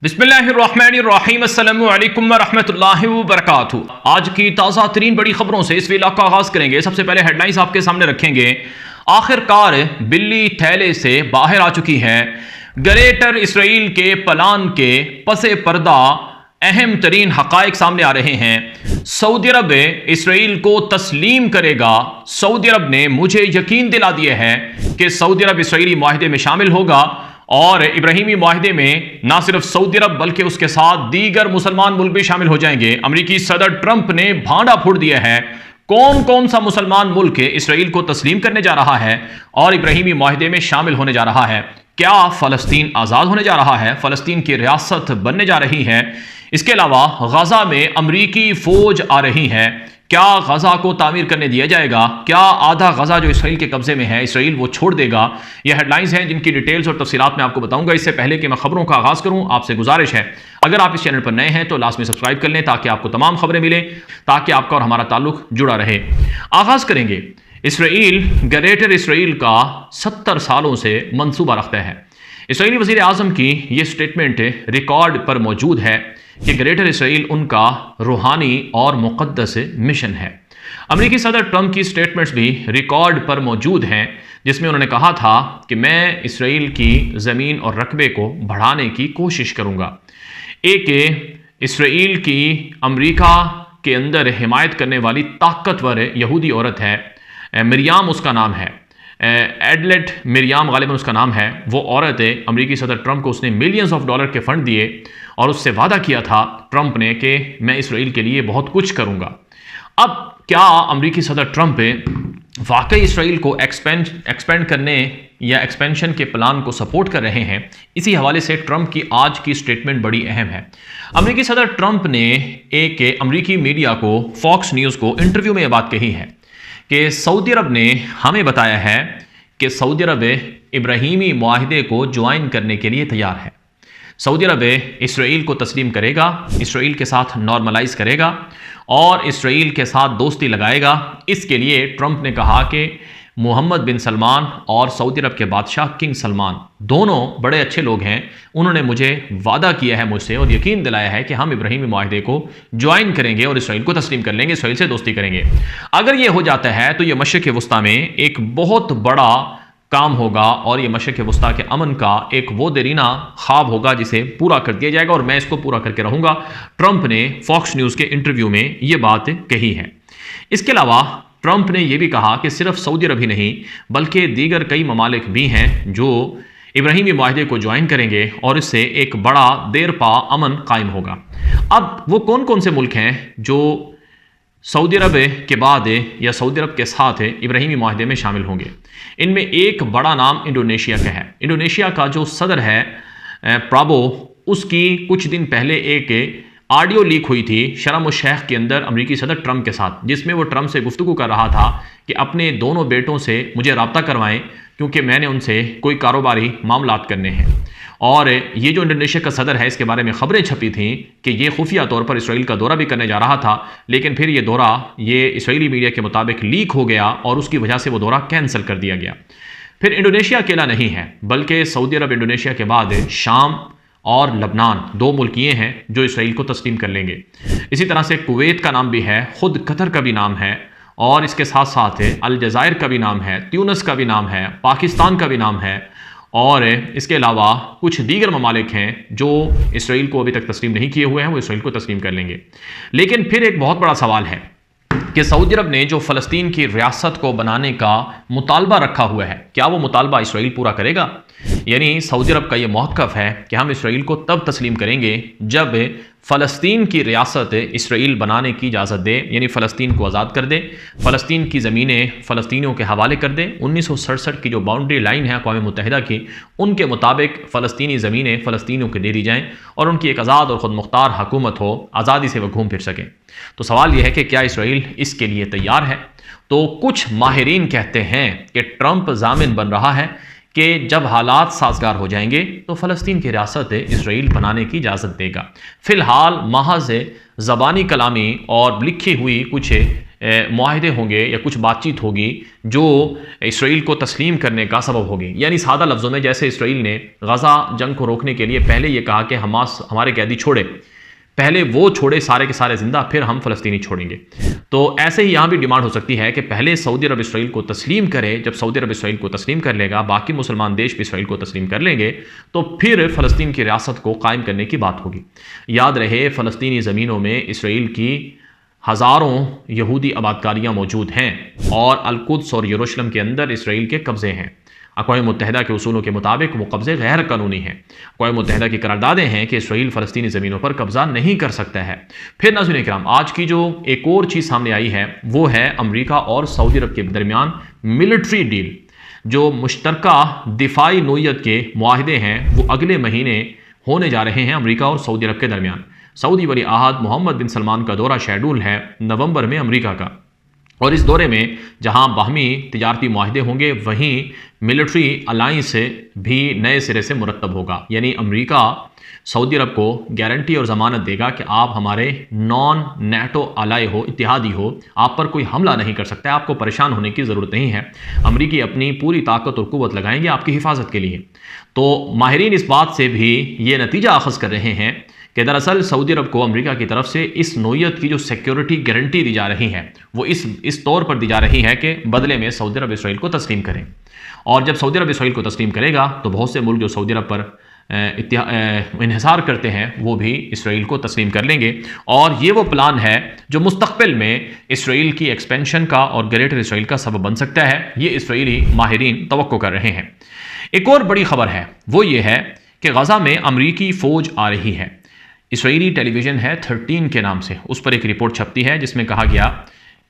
बिस्मिल्लाहिर्रहमानिर्रहीम अस्सलामु अलैकुम वरहमतुल्लाहि वबरकातुहू। आज की ताज़ा तरीन बड़ी खबरों से इस वीडियो का आगाज़ करेंगे। सबसे पहले हेडलाइंस आपके सामने रखेंगे। आखिरकार बिल्ली थैले से बाहर आ चुकी है। ग्रेटर इसराइल के प्लान के पसे पर्दा अहम तरीन हक़ाइक़ सामने आ रहे हैं। सऊदी अरब इसराइल को तस्लीम करेगा। सऊदी अरब ने मुझे यकीन दिला दिया है कि सऊदी अरब इसराइली मुआहदे में शामिल होगा और इब्राहिमी मुआहदे में न सिर्फ सऊदी अरब बल्कि उसके साथ दीगर मुसलमान मुल्क भी शामिल हो जाएंगे। अमेरिकी सदर ट्रंप ने भांडा फोड़ दिया है। कौन कौन सा मुसलमान मुल्क इसराइल को तस्लीम करने जा रहा है और इब्राहिमी मुआहदे में शामिल होने जा रहा है? क्या फ़लस्तीन आज़ाद होने जा रहा है? फ़लस्तीन की रियासत बनने जा रही है? इसके अलावा गजा में अमरीकी फ़ौज आ रही है। क्या गजा को तामीर करने दिया जाएगा? क्या आधा गजा जो इसराइल के कब्जे में है इसराइल वो छोड़ देगा? ये हेडलाइंस हैं जिनकी डिटेल्स और तफसीलात मैं आपको बताऊंगा। इससे पहले कि मैं खबरों का आगाज़ करूं, आपसे गुजारिश है अगर आप इस चैनल पर नए हैं तो लास्ट में सब्सक्राइब कर लें ताकि आपको तमाम खबरें मिलें, ताकि आपका और हमारा ताल्लुक जुड़ा रहे। आगाज़ करेंगे। इसराइल ग्रेटर इसराइल का 70 सालों से मंसूबा रखता है। इसराइली वज़ीर आज़म की ये स्टेटमेंट रिकॉर्ड पर मौजूद है कि ग्रेटर इसराइल उनका रूहानी और मुक़द्दस मिशन है। अमेरिकी सदर ट्रंप की स्टेटमेंट्स भी रिकॉर्ड पर मौजूद हैं जिसमें उन्होंने कहा था कि मैं इसराइल की ज़मीन और रकबे को बढ़ाने की कोशिश करूँगा। एक इसराइल की अमेरिका के अंदर हिमायत करने वाली ताकतवर यहूदी औरत है, मरियाम उसका नाम है, एडलेट मरियाम गालिबन उसका नाम है। वो औरत अमेरिकी सदर ट्रंप को उसने मिलियंस ऑफ डॉलर के फंड दिए और उससे वादा किया था ट्रंप ने कि मैं इसराइल के लिए बहुत कुछ करूंगा। अब क्या अमेरिकी सदर ट्रंप वाकई इसराइल को एक्सपेंड करने या एक्सपेंशन के प्लान को सपोर्ट कर रहे हैं? इसी हवाले से ट्रंप की आज की स्टेटमेंट बड़ी अहम है। अमेरिकी सदर ट्रंप ने एक अमेरिकी मीडिया को, फॉक्स न्यूज़ को इंटरव्यू में यह बात कही है कि सऊदी अरब ने हमें बताया है कि सऊदी अरब इब्राहिमी मुआहदे को ज्वाइन करने के लिए तैयार है। सऊदी अरब इसराइल को तस्लीम करेगा, इसराइल के साथ नॉर्मलाइज करेगा और इसराइल के साथ दोस्ती लगाएगा। इसके लिए ट्रंप ने कहा कि मोहम्मद बिन सलमान और सऊदी अरब के बादशाह किंग सलमान दोनों बड़े अच्छे लोग हैं। उन्होंने मुझे वादा किया है मुझसे और यकीन दिलाया है कि हम इब्राहिमी मुआहदे को ज्वाइन करेंगे और इसराइल को तस्लीम कर लेंगे, इसराइल से दोस्ती करेंगे। अगर ये हो जाता है तो ये मशरिक़ वस्ता में एक बहुत बड़ा काम होगा और ये मशरिक़ वस्ता के अमन का एक वो देरीना ख्वाब होगा जिसे पूरा कर दिया जाएगा और मैं इसको पूरा करके रहूँगा। ट्रंप ने फॉक्स न्यूज़ के इंटरव्यू में ये बात कही है। इसके अलावा ट्रंप ने यह भी कहा कि सिर्फ सऊदी अरब ही नहीं बल्कि दीगर कई ममालिक भी हैं जो इब्राहिमी मुआहदे को ज्वाइन करेंगे और इससे एक बड़ा देर पा अमन कायम होगा। अब वो कौन कौन से मुल्क हैं जो सऊदी अरब के बाद या सऊदी अरब के साथ इब्राहिमी मुआहदे में शामिल होंगे? इनमें एक बड़ा नाम इंडोनेशिया का है। इंडोनेशिया का जो सदर है प्राबो, उसकी कुछ दिन पहले एक ऑडियो लीक हुई थी शर्म शेख के अंदर अमेरिकी सदर ट्रंप के साथ, जिसमें वो ट्रंप से गुफ्तगू कर रहा था कि अपने दोनों बेटों से मुझे रब्ता करवाएं क्योंकि मैंने उनसे कोई कारोबारी मामलात करने हैं। और ये जो इंडोनेशिया का सदर है इसके बारे में खबरें छपी थीं कि ये खुफिया तौर पर इसराइल का दौरा भी करने जा रहा था, लेकिन फिर ये दौरा ये इसराइली मीडिया के मुताबिक लीक हो गया और उसकी वजह से वो दौरा कैंसिल कर दिया गया। फिर इंडोनेशिया अकेला नहीं है बल्कि सऊदी अरब इंडोनेशिया के बाद शाम और लबनान, दो मुल्क ये हैं जो इसराइल को तस्लीम कर लेंगे। इसी तरह से कुवैत का नाम भी है, खुद कतर का भी नाम है और इसके साथ साथ अलजायर का भी नाम है, ट्यूनिस का भी नाम है, पाकिस्तान का भी नाम है और इसके अलावा कुछ दीगर ममालिक हैं जो इसराइल को अभी तक तस्लीम नहीं किए हुए हैं, वो इसराइल को तस्लीम कर लेंगे। लेकिन फिर एक बहुत बड़ा सवाल है कि सऊदी अरब ने जो फ़लस्तीन की रियासत को बनाने का मुतालबा रखा हुआ है, क्या वो मुतालबा इसराइल पूरा करेगा? यानी सऊदी अरब का ये मौक़िफ़ है कि हम इसराइल को तब तस्लीम करेंगे जब फ़लस्तीन की रियासत इसराइल बनाने की इजाज़त दे, यानी फ़लस्तीन को आज़ाद कर दे, फ़लस्तीन की ज़मीनें फ़लस्तीनियों के हवाले कर दे। 1967 की जो बाउंड्री लाइन है अक़वाम मुत्तहिदा की, उनके मुताबिक फ़लस्तीनी ज़मीनें फ़लस्तीनियों को दे दी जाएँ और उनकी एक आज़ाद और ख़ुद मुख्तार हुकूमत हो, आज़ादी से वह घूम फिर सकें। तो सवाल यह है कि क्या इसराइल इसके लिए तैयार है? तो कुछ माहिरीन कहते हैं कि ट्रंप ज़ामिन बन रहा है कि जब हालात साजगार हो जाएंगे तो फ़लस्तीन की रियासत इसराइल बनाने की इजाज़त देगा। फ़िलहाल महज ज़बानी कलामी और लिखी हुई कुछ मुआहदे होंगे या कुछ बातचीत होगी जो इसराइल को तस्लीम करने का सबब होगी। यानी सादा लफ्ज़ों में, जैसे इसराइल ने गज़ा जंग को रोकने के लिए पहले ये कहा कि हमास हमारे कैदी छोड़े, पहले वो छोड़े सारे के सारे जिंदा, फिर हम फ़लस्तीनी छोड़ेंगे। तो ऐसे ही यहाँ भी डिमांड हो सकती है कि पहले सऊदी अरब इसराइल को तस्लीम करे, जब सऊदी अरब इसराइल को तस्लीम कर लेगा, बाकी मुसलमान देश भी इसराइल को तस्लीम कर लेंगे, तो फिर फ़लस्तीन की रियासत को कायम करने की बात होगी। याद रहे, फ़लस्तीनी ज़मीनों में इसराइल की हज़ारों यहूदी आबादकारियाँ मौजूद हैं और अल-कुद्स और यरूशलेम के अंदर इसराइल के कब्ज़े हैं। अक़वाम मुत्तहिदा के उसूलों के मुताबिक वो कब्ज़े गैर कानूनी हैं। अक़वाम मुत्तहिदा की करारदादें हैं कि इसराइल फ़लस्तीनी ज़मीनों पर कब्ज़ा नहीं कर सकता है। फिर नाज़रीन इकराम, आज की जो एक और चीज़ सामने आई है वो है अमरीका और सऊदी अरब के दरमियान मिलिट्री डील। जो मुश्तरका दिफाई नोयत के मुआहदे हैं वो अगले महीने होने जा रहे हैं अमरीका और सऊदी अरब के दरमियान। सऊदी वली अहद मोहम्मद बिन सलमान का दौरा शेड्यूल है नवंबर में अमरीका का, और इस दौरे में जहां बाहमी तिजारती मुआहदे होंगे वहीं मिलिट्री अलाइंस भी नए सिरे से मुरतब होगा। यानी अमरीका सऊदी अरब को गारंटी और ज़मानत देगा कि आप हमारे नॉन नेटो अलाय हो, इत्तेहादी हो, आप पर कोई हमला नहीं कर सकता है, आपको परेशान होने की ज़रूरत नहीं है। अमरीकी अपनी पूरी ताकत और क़ुव्वत लगाएंगे आपकी हिफाजत के लिए। तो माहिरीन इस बात से भी ये नतीजा अखज़ कर रहे हैं कि दरअसल सऊदी अरब को अमेरिका की तरफ से इस नोयत की जो सिक्योरिटी गारंटी दी जा रही है वो इस तौर पर दी जा रही है कि बदले में सऊदी अरब इसराइल को तस्लीम करें। और जब सऊदी अरब इसराइल को तस्लीम करेगा तो बहुत से मुल्क जो सऊदी अरब पर इन्हिसार करते हैं वो भी इसराइल को तस्लीम कर लेंगे। और ये वो प्लान है जो मुस्तक़बिल में इसराइल की एक्सपेंशन का और ग्रेटर इसराइल का सबब बन सकता है। ये इसराइली माहिरीन तवक्को कर रहे हैं। एक और बड़ी खबर है वो ये है कि गज़ा में अमरीकी फ़ौज आ रही है। इसराइली टेलीविज़न है 13 के नाम से, उस पर एक रिपोर्ट छपती है जिसमें कहा गया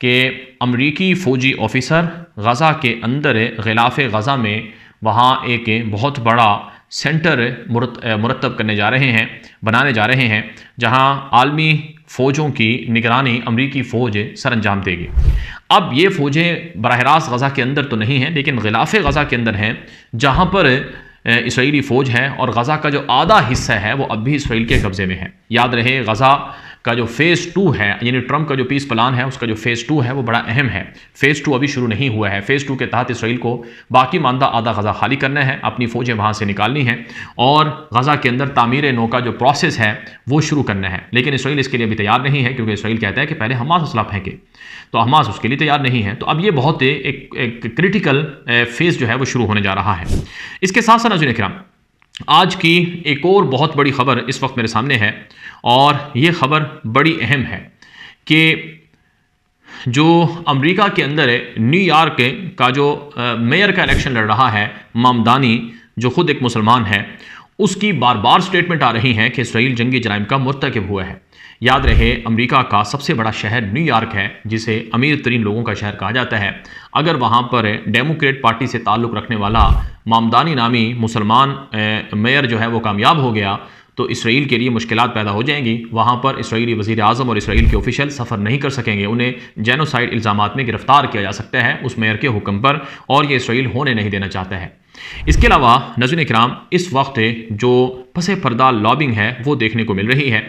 कि अमरीकी फ़ौजी ऑफिसर गज़ा के अंदर ग़िलाफ़ गज़ा में वहाँ एक बहुत बड़ा सेंटर मुरतब करने जा रहे हैं, बनाने जा रहे हैं, जहाँ आलमी फ़ौजों की निगरानी अमरीकी फ़ौज सर अंजाम देगी। अब ये फ़ौजें बराह रास्त गज़ा के अंदर तो नहीं हैं, लेकिन ग़िलाफ़ गज़ा के अंदर हैं, जहाँ पर इसराइली फ़ौज है और गज़ा का जो आधा हिस्सा है वो अब भी इसराइल के कब्ज़े में है। याद रहे, गज़ा का जो फ़ेज़ 2 है, यानी ट्रंप का जो पीस प्लान है उसका जो फ़ेज़ 2 है वो बड़ा अहम है। फ़ेज़ 2 अभी शुरू नहीं हुआ है। फ़ेज़ 2 के तहत इसराइल को बाकी मानदा आधा गज़ा खाली करना है, अपनी फ़ौजें वहाँ से निकालनी है और गज़ा के अंदर तामीर नौ का जो प्रोसेस है वो शुरू करना है। लेकिन इसराइल इसके लिए अभी तैयार नहीं है, क्योंकि इसराइल कहता है कि पहले हमास असला फेंके, तो हमास उसके लिए तैयार नहीं है। तो अब ये बहुत एक क्रिटिकल फेज़ जो है वो शुरू होने जा रहा है। इसके साथ साथ नाज़रीन इकराम, आज की एक और बहुत बड़ी खबर इस वक्त मेरे सामने है और ये खबर बड़ी अहम है कि जो अमेरिका के अंदर न्यूयॉर्क का जो मेयर का इलेक्शन लड़ रहा है ममदानी, जो खुद एक मुसलमान है, उसकी बार बार स्टेटमेंट आ रही हैं कि इसराइल जंगी जराइम का मुर्तकिब हुआ है। याद रहे, अमेरिका का सबसे बड़ा शहर न्यूयॉर्क है, जिसे अमीर तरीन लोगों का शहर कहा जाता है। अगर वहाँ पर डेमोक्रेट पार्टी से ताल्लुक़ रखने वाला ममदानी नामी मुसलमान मेयर जो है वो कामयाब हो गया तो इसराइल के लिए मुश्किलात पैदा हो जाएंगी। वहाँ पर इसराइली वज़ीर आज़म और इसराइल के ऑफिशियल सफ़र नहीं कर सकेंगे, उन्हें जेनोसाइड इल्ज़ामात में गिरफ्तार किया जा सकता है उस मेयर के हुक्म पर, और ये इसराइल होने नहीं देना चाहता है। इसके अलावा नाज़रीन इकराम, इस वक्त जो पसे पर्दा लॉबिंग है वो देखने को मिल रही है।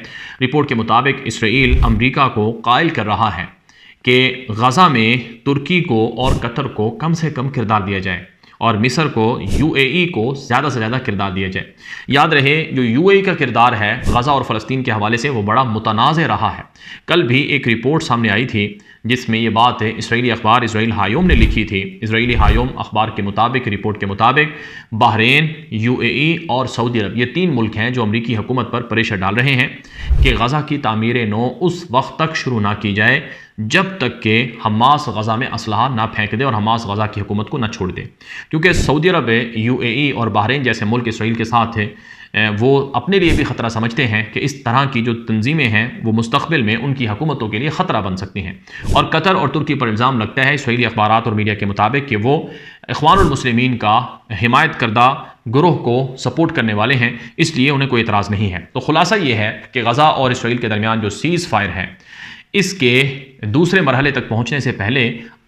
रिपोर्ट के मुताबिक इसराइल अमरीका को कायल कर रहा है कि गज़ा में तुर्की को और कतर को कम से कम किरदार दिया जाए और मिस्र को, यूएई को ज़्यादा से ज़्यादा किरदार दिया जाए। याद रहे, जो यूएई का किरदार है गज़ा और फ़लस्तीन के हवाले से वो बड़ा मुतनाज़ रहा है। कल भी एक रिपोर्ट सामने आई थी जिसमें ये बात इसराइली अखबार इसराइल हायोम ने लिखी थी। इसराइली हायोम अखबार के मुताबिक, रिपोर्ट के मुताबिक, बहरीन, यूएई और सऊदी अरब, ये 3 मुल्क हैं जो अमरीकी हुकूमत पर प्रेशर डाल रहे हैं कि गज़ा की तामीर नौ उस वक्त तक शुरू ना की जाए जब तक कि हमास गज़ा में असलहा ना फेंक दे और हमास गज़ा की हुकूमत को ना छोड़ दे। क्योंकि सऊदी अरब, यूएई और बहरीन जैसे मुल्क इसराइल के साथ है, वो अपने लिए भी ख़तरा समझते हैं कि इस तरह की जो तंजीमें हैं वो मुस्तक़बिल में उनकी हुकूमतों के लिए ख़तरा बन सकती हैं। और कतर और तुर्की पर इल्ज़ाम लगता है इसराइली अखबारात और मीडिया के मुताबिक कि वो इख्वानुल मुस्लिमीन का हिमायत करदा गुरोह को सपोर्ट करने वाले हैं, इसलिए उन्हें कोई एतराज़ नहीं है। तो खुलासा ये है कि गज़ा और इसराइल के दरमियान जो सीज़ फायर है इसके दूसरे मरहले तक पहुँचने से पहले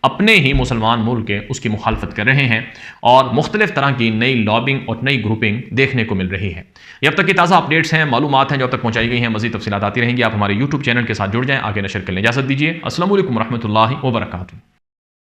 अपने ही मुसलमान मुल्क उसकी मुखालफत कर रहे हैं और मुख्तलिफ तरह की नई लॉबिंग और नई ग्रुपिंग देखने को मिल रही है। ये अब तक की ताज़ा अपडेट्स हैं, मालूमात हैं जो अब तक पहुंचाई गई हैं। मज़ीद तफसीलात आती रहेंगी। आप हमारे यूट्यूब चैनल के साथ जुड़ जाएं। आगे नशर के लिए इजाज़त दीजिए। अस्सलामु अलैकुम रहमतुल्लाहि व बरकातुहू।